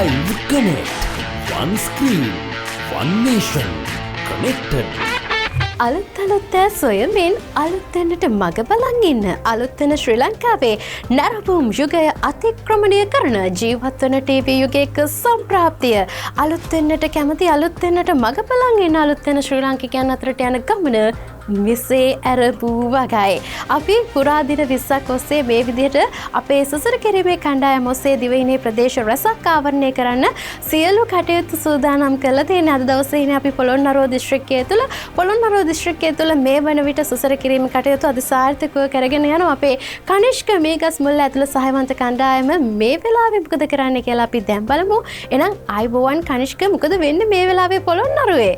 Live Connect. One screen, one nation, connected. අලුත් සොයමින් අලුත්වෙන්නට මග බලන් ඉන්න අලුත්වෙන ශ්‍රී ලංකාවේ නැරඹුම් යුගය අතික්‍රමණය කරන ජීවත්වන ටීවී යුගයක සම්ප්‍රාප්තිය අලුත්වෙන්නට කැමති අලුත්වෙන්නට මග බලන් ඉන්න අලුත්වෙන ශ්‍රී ලාංකිකයන් අතරට යන ගමන මෙසේ ඇරපූ වගයි. අපි පුරා දින 20ක් ඔස්සේ මේ විදිහට අපේ සසර කිරීමේ කණ්ඩායම ඔස්සේ දිවයිනේ ප්‍රදේශ රැසක් ආවරණය කරන්න සියලු කටයුතු සූදානම් කරලා තියෙන අද දවසේ ඉන්නේ අපි පොළොන්නරුව දිස්ත්‍රික්කයේ තුල මේ වන විට සසර කිරීම කටයුතු අධිසාර්ථකව කරගෙන යනවා. අපේ කනිෂ්ක මේගස් මුල්ල ඇතුළු සහායවන්ත කණ්ඩායම මේ වෙලාවේ මොකද කරන්න කියලා අපි දැන් බලමු. එහෙනම් ආයිබෝවන් කනිෂ්ක මොකද වෙන්නේ මේ වෙලාවේ පොළොන්නරුවේ?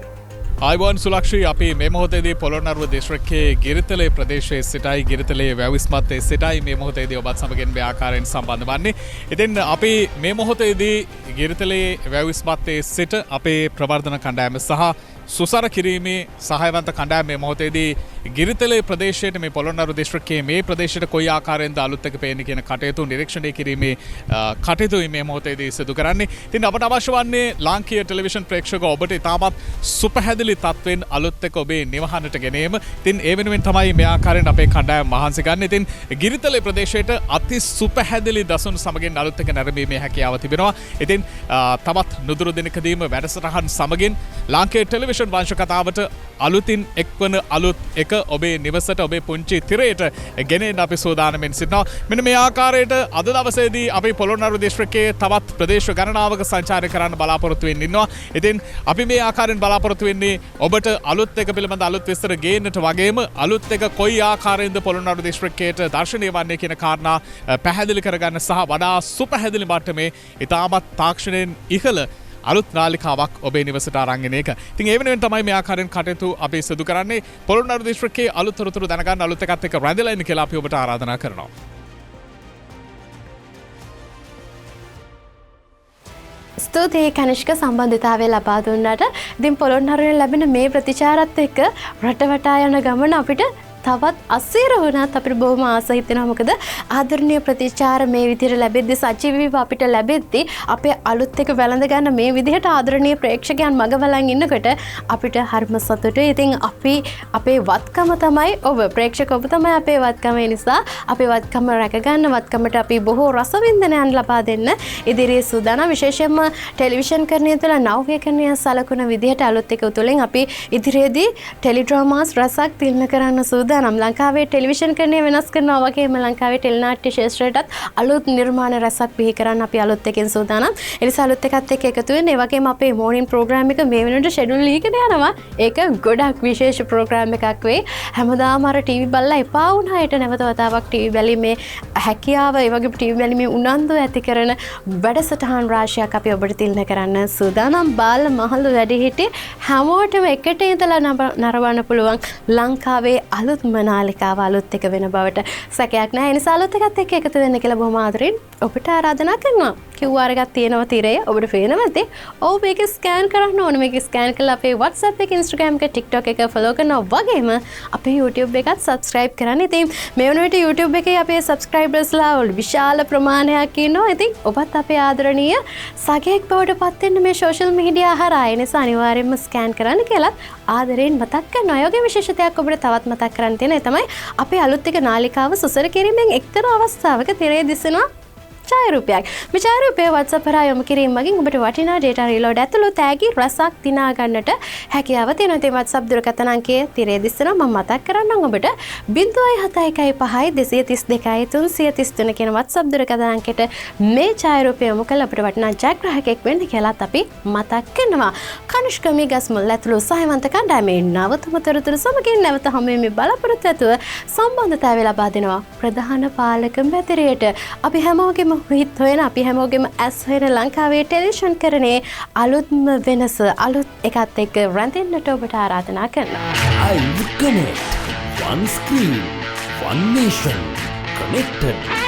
ආයිබෝන් සුලක්ෂී අපි මේ මොහොතේදී පොළොන්නරුව දිස්ත්‍රික්කයේ ගිරිතලේ ප්‍රදේශයේ සිටයි ගිරිතලේ වැවිස්මත්තේ සිටයි මේ මොහොතේදී ඔබත් සමගින් මේ ආකාරයෙන් සම්බන්ධ වන්නේ. ඉතින් අපි මේ මොහොතේදී ගිරිතලේ වැවිස්මත්තේ සිට අපේ ප්‍රවර්ධන කණ්ඩායම සහ සුසර කිරීමේ සහායවන්ත කණ්ඩායම මේ මොහොතේදී ගිරිතලේ ප්‍රදේශයට මේ පොළොන්නරුව දිස්ත්‍රික්කයේ මේ ප්‍රදේශයට කොයි ආකාරයෙන්ද අලුත් එක පේන්නේ කියන කටයුතු නිරීක්ෂණය කිරීමේ කටයුතුයි මේ මොහොතේදී සිදු කරන්නේ. ඉතින් අපට අවශ්‍ය වන්නේ ලාංකීය ටෙලිවිෂන් ප්‍රේක්ෂක ඔබට ඉතාමත් සුපැහැදිලි තත්වෙන් අලුත් එක ඔබේ නිවහනට ගෙනීම. ඉතින් ඒ වෙනුවෙන් තමයි මේ ආකාරයෙන් අපේ කණ්ඩායම මහන්සි ගන්න. ඉතින් ගිරිතලේ ප්‍රදේශයට අති සුපැහැදිලි දසුන් සමගින් අලුත් එක නැරඹීමේ හැකියාව තිබෙනවා. ඉතින් තවත් නුදුරු දිනකදීම වැඩසටහන් සමගින් ලාංකීය ටෙලිවිෂන් වංශ කතාවට අලුතින් එක්වන අලුත් එක ඔබේ නිවසට ඔබේ පුංචි තිරයට ගෙනෙන්න අපි සූදානම්ෙන් සිටිනවා. මෙන්න මේ ආකාරයට අද දවසේදී අපි පොළොන්නරුව දිස්ත්‍රික්කයේ තවත් ප්‍රදේශ ගණනාවක සංචාරය කරන්න බලාපොරොත්තු වෙන්න ඉන්නවා. ඉතින් අපි මේ ආකාරයෙන් බලාපොරොත්තු වෙන්නේ ඔබට අලුත් එක පිළිබඳ අලුත් විස්තර ගේන්නට වගේම අලුත් එක කොයි ආකාරයෙන්ද පොළොන්නරුව දිස්ත්‍රික්කයට දර්ශනීය වන්නේ කියන කාරණා පැහැදිලි කරගන්න සහ වඩා සුපැහැදිලි මට්ටමේ ඉතාමත් තාක්ෂණයෙන් ඉහළ අලුත් නාලිකාවක් ඔබේ නිවසට අරන් එන එක. ඉතින් ඒ වෙනුවෙන් තමයි මේ ආකාරයෙන් කටයුතු අපි සිදු කරන්නේ. පොළොන්නරුව දිස්ත්‍රික්කයේ අලුත් තොරතුරු දැනගන්න අලුත් එකත් එක්ක රැඳිලා ඉන්න කියලා අපි ඔබට ආරාධනා කරනවා. ස්තුතියි කනිෂ්ක සම්බන්ධතාවය ලබා දුන්නට. ඉතින් පොළොන්නරුවේ ලැබෙන මේ ප්‍රතිචාරත් එක්ක රට වටා යන ගමන අපිට තවත් අසීර වුණත් අපිට බොහොම ආස හිතෙනවා. මොකද ආදරණීය ප්‍රතිචාර මේ විදිහට ලැබෙද්දී සජීවීව අපිට ලැබෙද්දී අපේ අලුත් එක වැළඳ ගන්න මේ විදිහට ආදරණීය ප්‍රේක්ෂකයන් මග බලන් ඉන්නකොට අපිට හරිම සතුටුයි. ඉතින් අපි අපේ වත්කම තමයි ඔබ ප්‍රේක්ෂක ඔබ තමයි අපේ වත්කම. ඒ නිසා අපේ වත්කම රැක ගන්න වත්කමට අපි බොහෝ රසවින්දනයන් ලබා දෙන්න ඉදිරියේ සූදානම්. විශේෂයෙන්ම ටෙලිවිෂන් කරණය තුළ නව්‍යකරණය සලකුණ විදිහට අලුත් එක තුළින් අපි ඉදිරියේදී ටෙලිඩ්‍රාමාස් රසක් තිල්න කරන්න සූදානම්. ලංකාවේ ටෙලිවිෂන් කරණය වෙනස් කරනවා වගේම ලංකාවේ ටෙලිනාට්‍ය ශාස්ත්‍රයටත් අලුත් නිර්මාණ රැසක් බිහි කරන්න අපි අලුත් එකෙන් සූදානම්. ඒ නිසා අලුත් එකත් එක්ක එකතු වෙන්න. ඒ වගේම අපේ මෝර්නින් ප්‍රෝග්‍රෑම් එක මේ වෙනකොට ෂෙඩියුල් ලීකට යනවා. ඒක ගොඩක් විශේෂ ප්‍රෝග්‍රෑම් එකක් වෙයි. හැමදාම අර ටීවී බලලා එපා වුණාට නැවත වතාවක් ටීවී බැලීමේ හැකියාව ඒ වගේම ටීවී බැලීමේ උනන්දුව ඇති කරන වැඩසටහන් රාශියක් අපි ඔබට තිල්න කරන්න සූදානම්. බාල මහලු වැඩිහිටි හැමෝටම එකට ඉඳලා නරඹන්න පුළුවන් ලංකාවේ අලුත් නාලිකාව අලුත් එක වෙන බවට සැකයක් නැහැ. ඒ නිසා අලුත් එකත් එක්ක එකතු වෙන්න කියලා බොහොම ආදරෙන් ඔබට ආරාධනා කරනවා. QR එකක් තියෙනවා තිරේ ඔබට පේනවද? ඔව් මේක ස්කෑන් කරන්න ඕනේ. මේක ස්කෑන් කරලා අපේ WhatsApp එක, Instagram එක, TikTok එක ෆලෝ කරනවා වගේම අපේ YouTube එකත් subscribe කරන්න. ඉතින් මේ වෙනකොට YouTube එකේ අපේ subscribersලා විශාල ප්‍රමාණයක් ඉන්නවා. ඉතින් ඔබත් අපේ ආදරණීය සගයෙක් බවට පත් වෙන්න මේ social media හරහා. ඒ නිසා අනිවාර්යයෙන්ම ස්කෑන් කරන්න කියලා ආදරෙන් මතක් කරනවා. ඒ වගේ විශේෂ දෙයක් ඔබට තවත් මතක් කරන්න තියෙන. ඒ තමයි අපේ අලුත් එක නාලිකාව සුසර කිරීමෙන් එක්තරා අවස්ථාවක තිරේ දිසෙනවා ඡායාරූපයක්. මේ ඡායාරූපය WhatsApp හරහා යොමු කිරීම මගින් ඔබට වටිනා data reload ඇතුළු තෑගි රසක් දිනා ගන්නට හැකියාව තියෙනවා. ඉතින් WhatsApp දුරකථන අංකය තිරේ දිස්සනවා. මම මතක් කරන්නම් ඔබට 0.715-232-333 කියන WhatsApp දුරකථන අංකයට මේ ඡායාරූපය යොමු කළ අපිට වටිනා ජයග්‍රාහකයෙක් වෙන්න කියලාත් අපි මතක් කරනවා. කනිෂ්ක මේගස් මුල්ල ඇතුළු සහායවන්ත කණ්ඩායමේ නවතම තොරතුරු සමගින් නැවත හමු වෙමි බලාපොරොත්තු ඇතුව සම්බන්ධතාවය ලබා දෙනවා ප්‍රධාන පාලක මැදිරියට. අපි හැමෝගෙම හිත හොයන අපි හැමෝගෙම ඇස් හොයන ලංකාවේ ටෙලිවිෂන් කරණයේ අලුත්ම වෙනස අලුත් එකත් එක්ක රැඳෙන්නට ඔබට ආරාධනා කරනවා. Live Connect. One screen, one nation, connected.